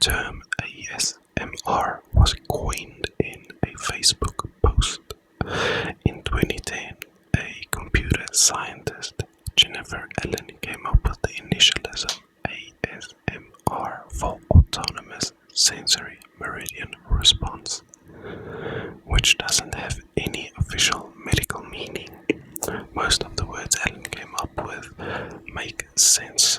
term ASMR was coined in a Facebook post. In 2010, a computer scientist, Jennifer Allen, came up with the initialism ASMR for autonomous sensory meridian response, which doesn't have any official medical meaning. Most of the words Allen came up with make sense.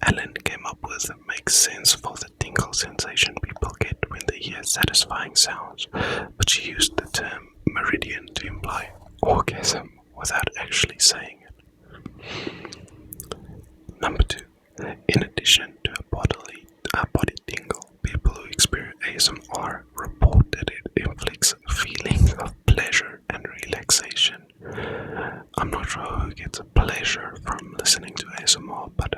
Allen came up with makes sense for the tingle sensation people get when they hear satisfying sounds, but she used the term meridian to imply orgasm without actually saying it. Number 2. In addition to a body tingle, people who experience ASMR report that it inflicts feelings of pleasure and relaxation. I'm not sure who gets a pleasure from listening to ASMR, but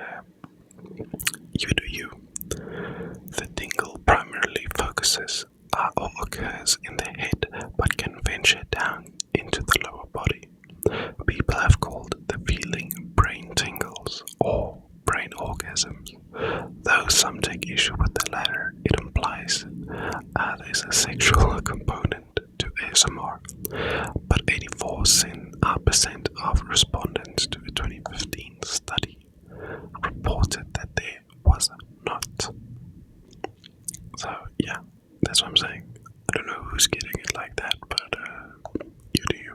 you do you. The tingle primarily focuses or occurs in the head, but can venture down into the lower body. People have called the feeling brain tingles or brain orgasms. Though some take issue with the latter, it implies there's a sexual component to ASMR. But 84% of respondents to a 2015 study reported that there was not. So yeah, that's what I'm saying. I don't know who's getting it like that, but you do you.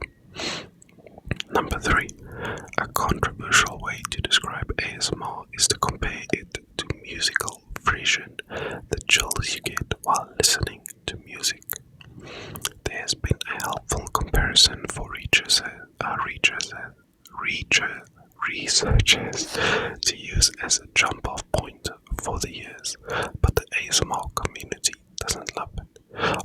Number 3. A controversial way to describe ASMR is to compare it to musical frisson, the chills you get while listening to music. There has been a helpful comparison for researchers to use as a jump-off point for the years, but the ASMR community doesn't love it.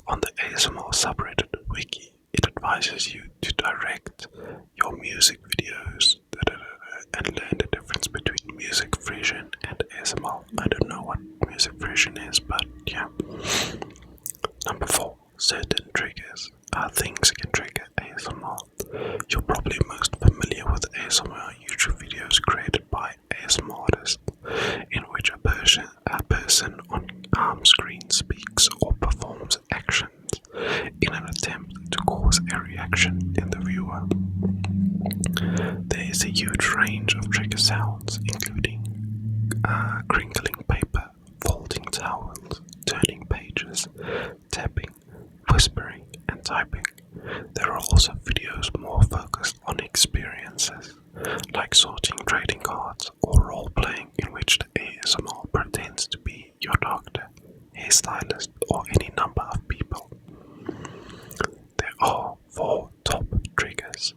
On the ASMR subreddit wiki, it advises you to direct your music videos and learn the difference between music frisson and ASMR. I don't know what music frisson is, but yeah. Number 4. Certain triggers. Things can trigger ASMR. You're probably most familiar with ASMR YouTube videos created by ASMR artists, in which a person on screen speaks or performs actions in an attempt to cause a reaction in the viewer. There is a huge range of trigger sounds, including crinkling paper, folding towels, turning pages, tapping, whispering, and typing. There are also videos more focused on experiences, like sorting trading cards or role-playing, in which the ASMR pretends to be your doctor, hairstylist, or any number of people. There are 4 top triggers.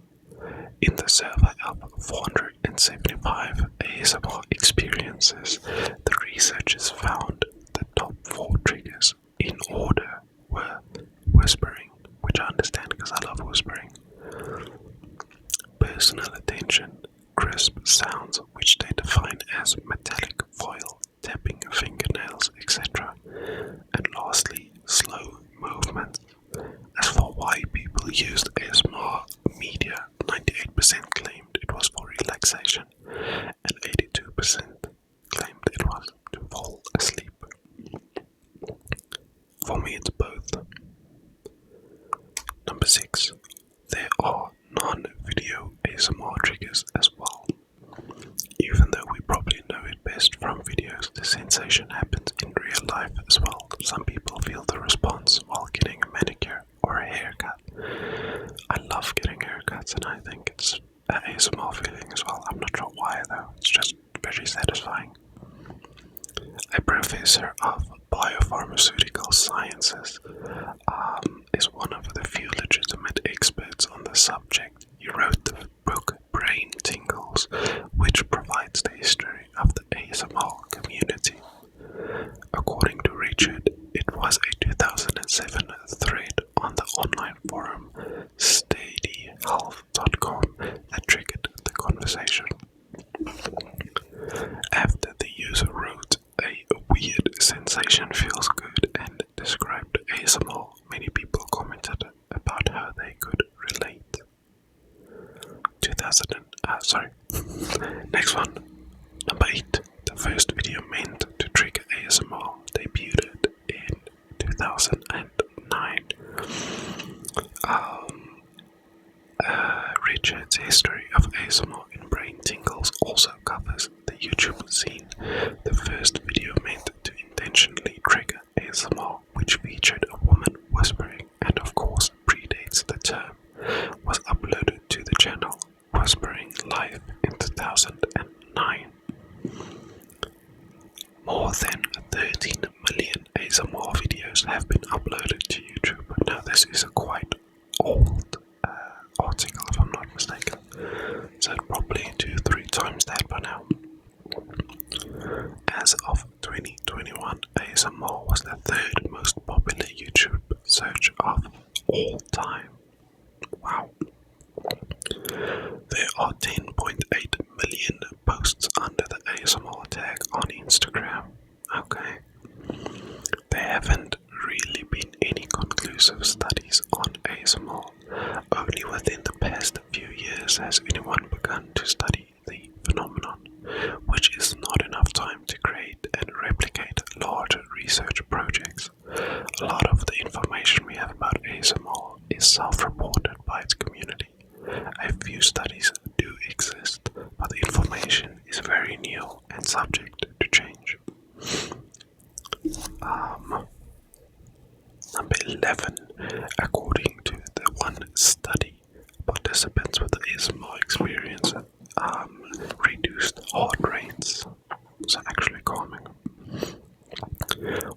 In the survey of 475 ASMR experiences, the researchers found the top 4 triggers in order were whispering, which I understand because I love whispering, personal attention, crisp sounds, which they define as metallic foil, tapping fingernails, etc., and lastly, slow movements. As for why people used ASMR media, 98% claimed it was for relaxation, and 82% claimed it was to fall asleep. For me, it's both. Number 6. There are non-video ASMR triggers as well. Even though we probably know it best from videos, the sensation happens in real life as well. Some people feel the response while getting a manicure or a haircut. I love getting haircuts, and I think it's an ASMR feeling as well. I'm not sure why though, it's just very satisfying. A professor of biopharmaceutical sciences is one of the few legitimate experts on the subject. He wrote the book Brain Tingles, which provides the history of the ASMR community. According to Richard, it was a 2007 thread on the online forum steadyhealth.com that triggered the conversation. After the user wrote, "A weird sensation feels good," and described ASMR, many people commented about how they could relate. Next one. Number 8. More than 13 million ASMR videos have been uploaded to YouTube. Now, this is a quite old article, if I'm not mistaken. So, probably 2-3 times that by now. As of 2021, ASMR was the third most popular YouTube search of all time. Wow. There are 10.8 million posts under the ASMR tag on Instagram. Okay. There haven't really been any conclusive studies on ASMR. Only within the past few years has anyone begun to study the phenomenon, which is not enough time to create and replicate large research projects. A lot of the information we have about ASMR is self-reported by its community. A few studies do exist, but the information is very new and subject to change. Number 11. According to the one study, participants with ASMR experience reduced heart rates. So actually calming.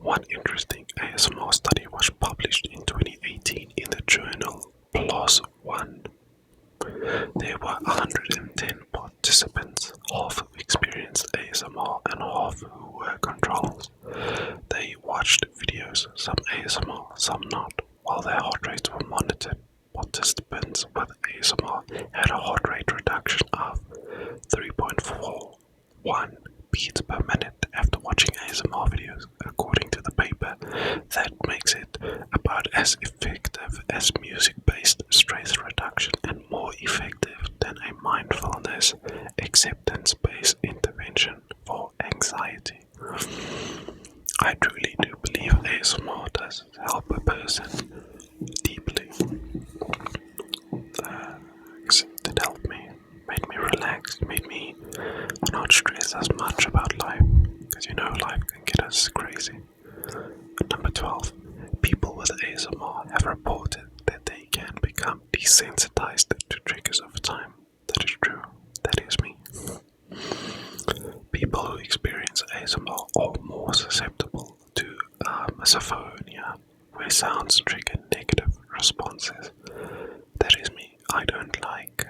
One interesting ASMR study was published in 2018 in the journal PLOS ONE. There were 110 participants, half who experienced ASMR and half who were controls. They watched videos, some ASMR, some not, while their heart rates were monitored. Participants with ASMR had a heart rate reduction of 3.41 beats per minute after watching ASMR videos. According to the paper, that makes it about as effective as music-based stress reduction and more effective than a mindfulness acceptance-based intervention for anxiety. I truly do believe ASMR does help a person deeply. It helped me, made me relax, made me not stress as much about life, because you know life can get us crazy. Number 12. People with ASMR have reported that they can become desensitized to triggers over time. That is true. That is me. People who experience ASMR are more susceptible to misophonia, where sounds trigger negative responses. That is me. I don't like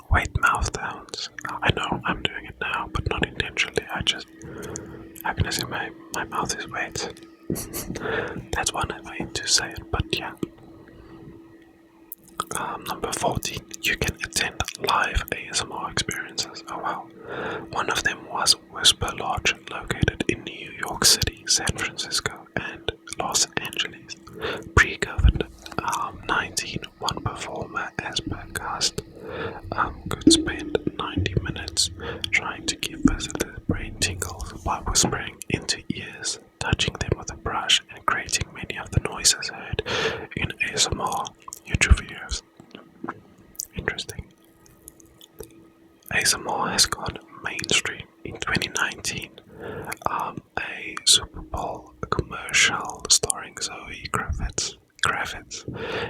wet mouth sounds. I know I'm doing it now, but not intentionally. How can I say my mouth is wet? That's one way to say it, but yeah. Number 14. You can attend live ASMR experiences. Oh wow. One of them was Whisper Lodge, located in New York City, San Francisco, and Los Angeles. Pre-COVID-19, one performer, as per cast, could spend 90 minutes trying to give visitors brain tingles by whispering into ears, touching them with a brush, and creating many of the noises heard in ASMR YouTube videos. Interesting. ASMR has gone mainstream in 2019. A Super Bowl commercial starring Zoe Kravitz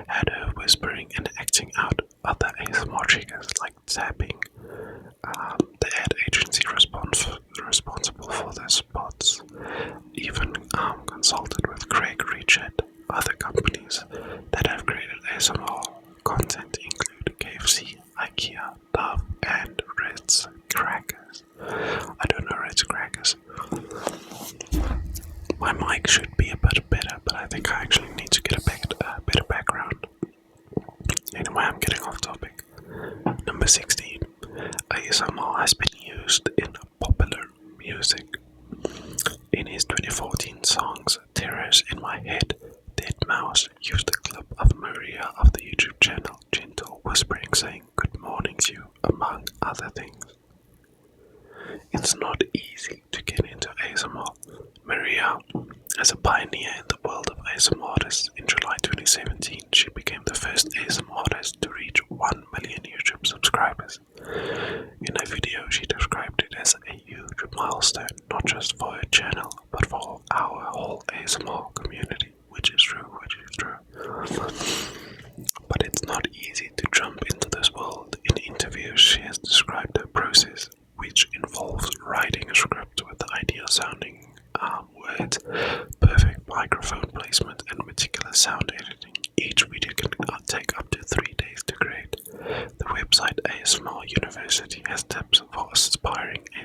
had her whispering and acting out other ASMR triggers like tapping. The ad agency responsible for the spots even consulted with Craig Richard. Other companies that have created ASMR content include KFC, IKEA, Dove, and Ritz Crackers. I don't know Ritz Crackers. My mic should be a bit better, but I think I actually need to get a better background. Anyway, I'm getting off topic. Number 16. ASMR has been used in popular music. In his 2014 songs Terrors in My Head, Deadmau5 used a clip of Maria of the YouTube channel Gentle whispering saying "Good morning to you," among other things. It's not easy to get into ASMR. Maria, as a pioneer in the world of ASMR artists, in July 2017, she became the first ASMR artist to reach 1 million YouTube subscribers. In a video, she described it as a huge milestone, not just for her channel, but for our whole ASMR community, which is true. But it's not easy to jump into this world. In interviews, she has described her process, which involves writing a script with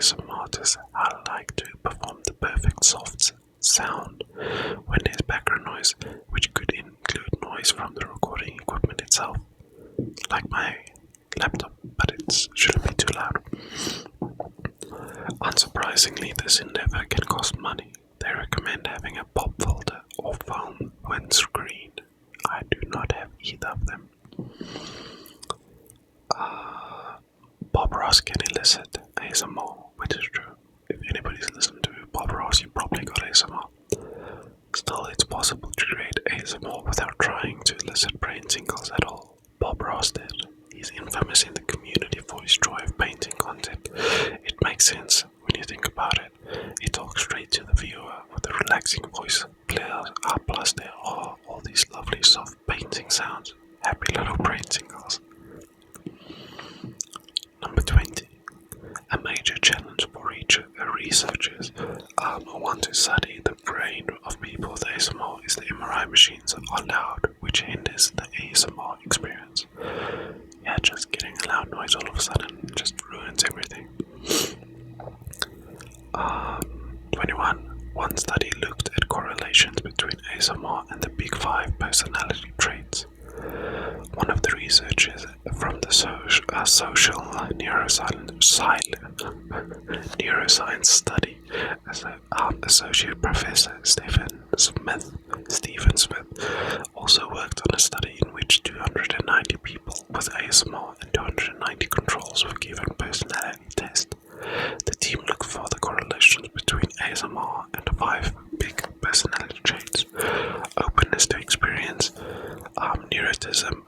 ASMR artists like to perform the perfect soft sound when there's background noise, which could include noise from the recording equipment itself, like my laptop, but it shouldn't be too loud. Unsurprisingly, this endeavor can cost money. They recommend having a pop filter or foam when screened. I do not have either of them. Bob Ross can elicit ASMR, which is true. If anybody's listened to Bob Ross, you probably got ASMR. Still, it's possible to create ASMR without trying to elicit brain tingles at all. Bob Ross did. He's infamous in the community for his joy of painting content. It makes sense when you think about it. He talks straight to the viewer with a relaxing voice. Plus there are all these lovely soft painting sounds. Happy little brain tingles. Number 20. A major challenge for researchers who want to study the brain of people with ASMR is the MRI machines are loud, which hinders the ASMR experience. Yeah, just getting a loud noise all of a sudden just ruins everything. 21. One study looked at correlations between ASMR and the Big Five personality traits. One of the researchers from the social neuroscience study, Associate Professor Stephen Smith, also worked on a study in which 290 people with ASMR and 290 controls were given personality tests. The team looked for the correlations between ASMR and the 5 big personality traits: openness to experience, neuroticism,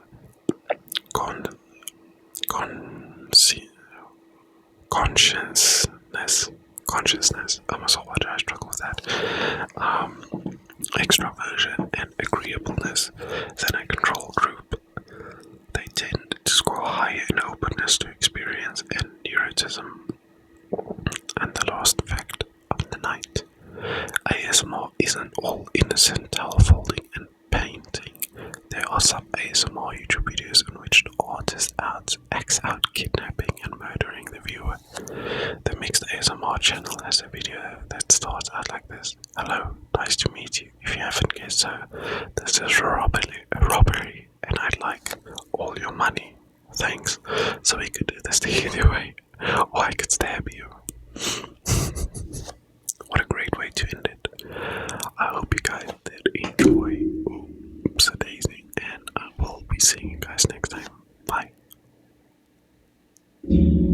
consciousness. Why do I struggle with that? Extroversion and agreeableness. Then a control group. They tend to score higher in openness to experience and neuroticism. And the last fact of the night: ASMR isn't all innocent towel folding and painting. There are some ASMR YouTube videos in which the artist acts out kidnapping and murdering the viewer. The Mixed ASMR channel has a video that starts out like this. Hello, nice to meet you. If you haven't guessed so, this is a robbery and I'd like all your money. Thanks. So we could do this the either way, or I could stab you. What a great way to end it.